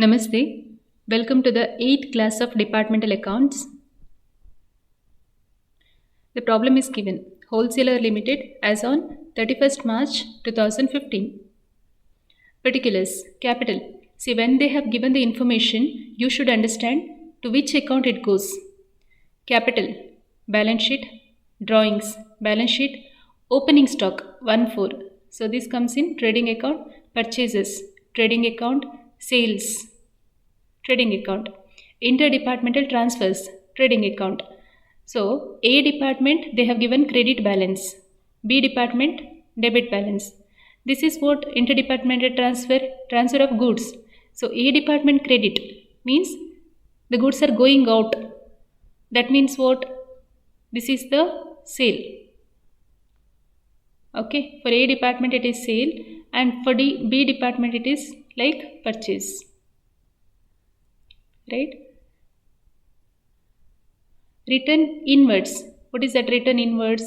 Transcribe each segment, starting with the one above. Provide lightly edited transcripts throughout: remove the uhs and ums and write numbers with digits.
Namaste. Welcome to the 8th class of Departmental Accounts. The problem is given. Wholesaler Limited as on 31st March 2015. Particulars. Capital. See, when they have given the information, you should understand to which account it goes. Capital. Balance sheet. Drawings. Balance sheet. Opening stock 1/4. So this comes in trading account. Purchases. Trading account. Sales. Trading account. Interdepartmental transfers. Trading account. So A department, they have given credit balance. B department, debit balance. This is what interdepartmental transfer of goods. So A department credit means the goods are going out. That means what? This is the sale. Okay, for A department it is sale, and for B department it is like purchase. Right? Return inwards. What is that return inwards?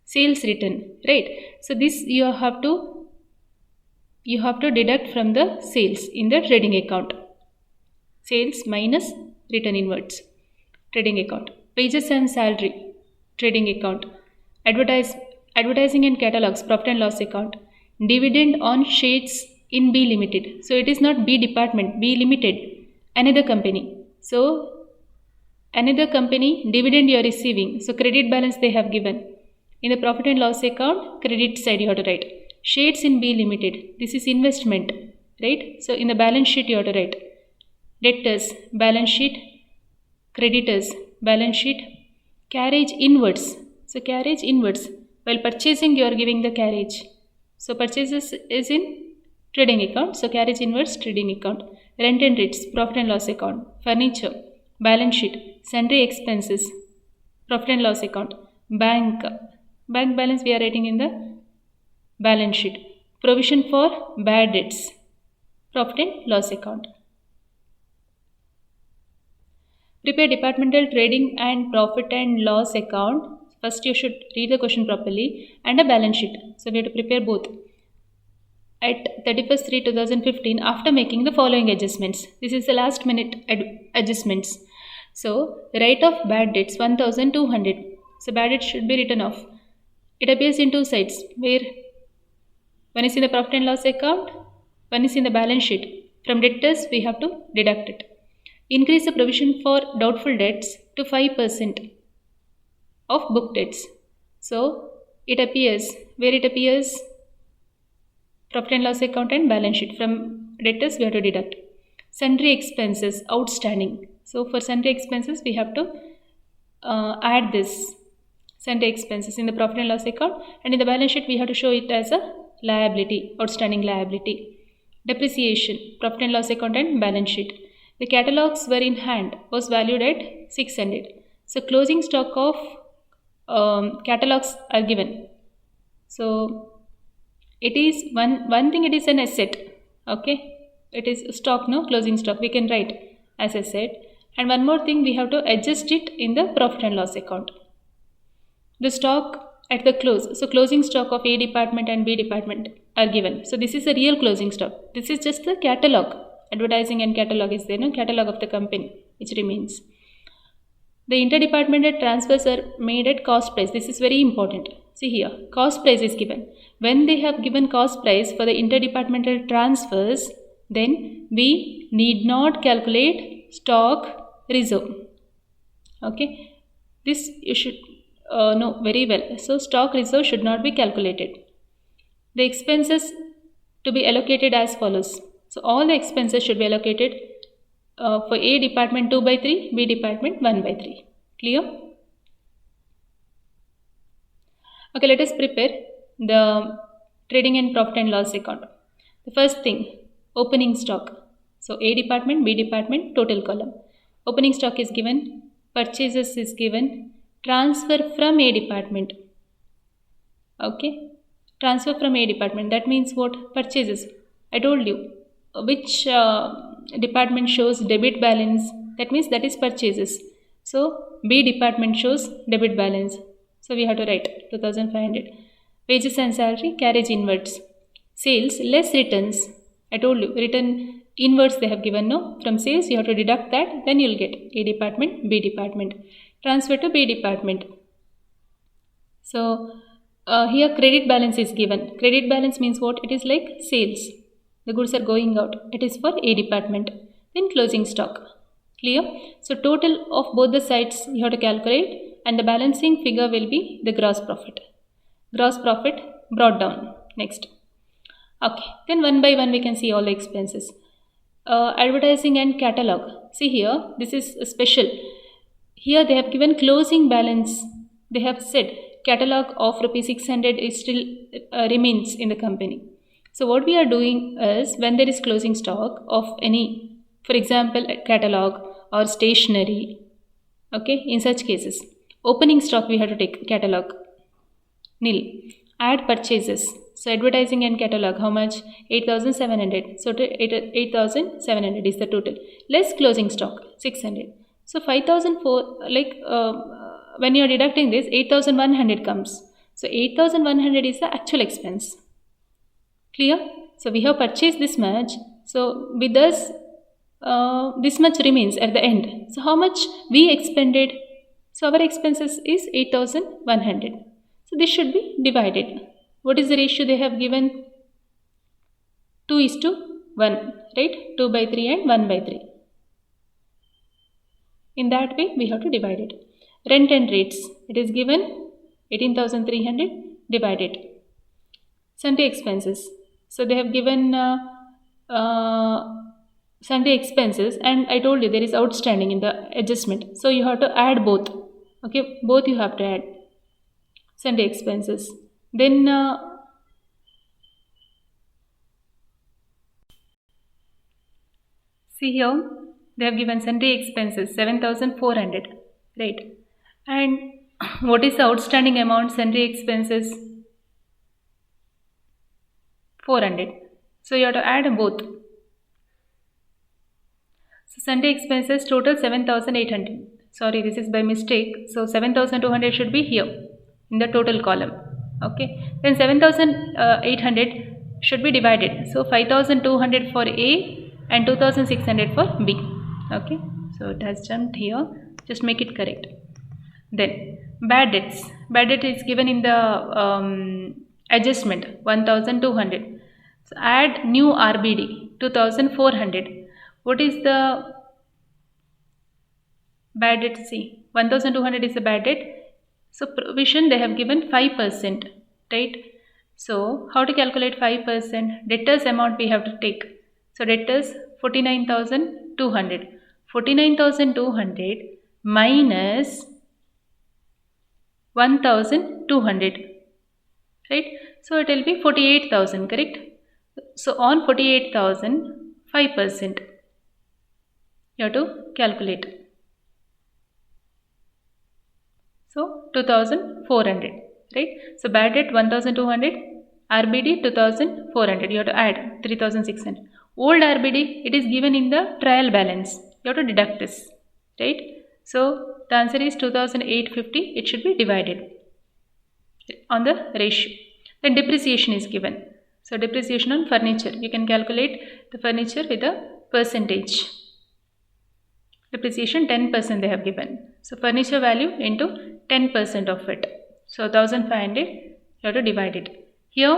Sales return. Right? So this you have to deduct from the sales in the trading account. Sales minus return inwards. Trading account. Wages and salary. Trading account. Advertising and catalogs. Profit and loss account. Dividend on shares in B Limited. So it is not B department. B Limited. Another company. So another company dividend you are receiving. So credit balance they have given. In the profit and loss account, credit side you have to write. Shares in B Limited. This is investment. Right? So in the balance sheet you have to write. Debtors, balance sheet. Creditors, balance sheet. Carriage inwards. So carriage inwards. While purchasing you are giving the carriage. So purchases is in trading account. So carriage inwards, trading account. Rent and rates, profit and loss account. Furniture, balance sheet. Sundry expenses, profit and loss account. Bank balance we are writing in the balance sheet. Provision for bad debts, profit and loss account. Prepare departmental trading and profit and loss account. First you should read the question properly and a balance sheet. So we have to prepare both. At 31st/3/2015, after making the following adjustments. This is the last minute adjustments. So write off bad debts 1200. So bad debts should be written off. It appears in two sides, where one is in the profit and loss account, one is in the balance sheet. From debtors we have to deduct it. Increase the provision for doubtful debts to 5% of book debts. So it appears, where it appears, profit and loss account and balance sheet. From debtors we have to deduct. Sundry expenses outstanding. So for sundry expenses we have to add this sundry expenses in the profit and loss account, and in the balance sheet we have to show it as a liability, outstanding liability. Depreciation, profit and loss account and balance sheet. The catalogs were in hand was valued at 600. So closing stock of catalogs are given. So it is one thing, it is an asset. Okay, it is stock, no, closing stock we can write as asset. And one more thing, we have to adjust it in the profit and loss account. The stock at the close, so closing stock of A department and B department are given. So this is a real closing stock. This is just the catalog. Advertising and catalog is there, no, catalog of the company which remains. The interdepartmental transfers are made at cost price. This is very important. See here, cost price is given. When they have given cost price for the interdepartmental transfers, then we need not calculate stock reserve. Okay, this you should know very well. So stock reserve should not be calculated. The expenses to be allocated as follows. So all the expenses should be allocated for A department 2/3, B department 1/3. Clear? Okay, let us prepare the trading and profit and loss account. The first thing, opening stock. So A department, B department, total column. Opening stock is given, purchases is given, transfer from A department. Okay, transfer from A department. That means what? Purchases. I told you which department shows debit balance. That means that is purchases. So B department shows debit balance. So we have to write 2500. Wages and salary, carriage inwards. Sales less returns. I told you, return inverse they have given, no? From sales you have to deduct that, then you'll get A department, B department. Transfer to B department. So here credit balance is given. Credit balance means what? It is like sales. The goods are going out. It is for A department. Then closing stock. Clear? So total of both the sides you have to calculate, and the balancing figure will be the gross profit. Gross profit brought down. Next. Okay. Then one by one we can see all the expenses. Advertising and catalog. See here, this is special. Here they have given closing balance. They have said catalog of rupees 600 is still remains in the company. So what we are doing is, when there is closing stock of any, for example, catalog or stationery, okay, in such cases, opening stock we have to take catalog, nil. Add purchases. So advertising and catalog, how much? 8,700. So 8,700 is the total. Less closing stock, 600. So 5,004, like when you are deducting this, 8,100 comes. So 8,100 is the actual expense. Clear? So we have purchased this much. So with us, this much remains at the end. So how much we expended? So our expenses is 8,100. So this should be divided. What is the ratio they have given? 2:1, right? 2 by 3 and 1 by 3. In that way, we have to divide it. Rent and rates. It is given 18,300 divided. Sundry expenses. So they have given sundry expenses, and I told you there is outstanding in the adjustment. So you have to add both. Okay, both you have to add. Sundry expenses. Then see here, they have given sundry expenses 7,400, right? And what is the outstanding amount? Sundry expenses 400. So you have to add both. So sundry expenses total 7,800. Sorry, this is by mistake. So 7,200 should be here in the total column. Okay. Then 7,800 should be divided. So 5,200 for A and 2,600 for B. Okay. So it has jumped here. Just make it correct. Then bad debts. Bad debt is given in the adjustment 1,200. So add new RBD 2,400. What is the bad debt? See, 1,200 is the bad debt. So provision they have given 5%, right? So how to calculate 5%? Debtors amount we have to take. So debtors 49,200. 49,200 minus 1,200, right? So it will be 48,000, correct? So on 48,000, 5% you have to calculate. So 2,400, right? So bad debt 1,200, RBD 2,400. You have to add 3,600. Old RBD, it is given in the trial balance. You have to deduct this, right? So the answer is 2,850. It should be divided on the ratio. Then depreciation is given. So depreciation on furniture. You can calculate the furniture with a percentage. Depreciation 10% they have given. So furniture value into 10% of it. So 1,500 you have to divide it. Here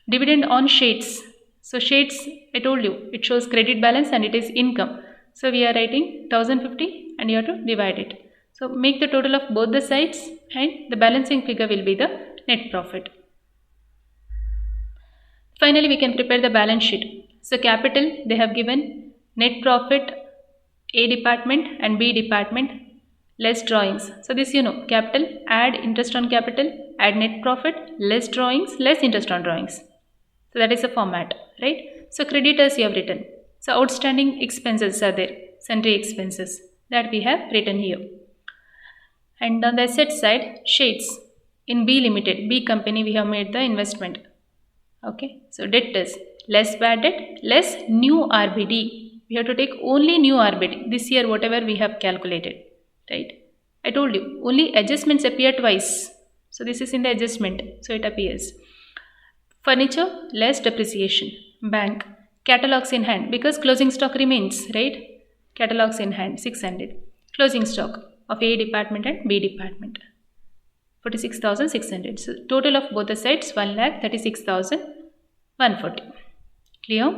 dividend on shades. So shades, I told you, it shows credit balance and it is income. So we are writing 1,050 and you have to divide it. So make the total of both the sides and the balancing figure will be the net profit. Finally, we can prepare the balance sheet. So capital, they have given net profit, A department and B department, less drawings. So this you know, capital, add interest on capital, add net profit, less drawings, less interest on drawings. So that is the format, right? So creditors you have written. So outstanding expenses are there, sundry expenses that we have written here. And on the asset side, shades. In B Limited, B company we have made the investment. Okay, so debtors, less bad debt, less new RBD. We have to take only new RBD. This year whatever we have calculated, right? I told you, only adjustments appear twice. So this is in the adjustment, so it appears. Furniture, less depreciation. Bank, catalogs in hand, because closing stock remains, right? Catalogs in hand 600. Closing stock of A department and B department 46,600. So total of both the sides 1,36,140. Clear?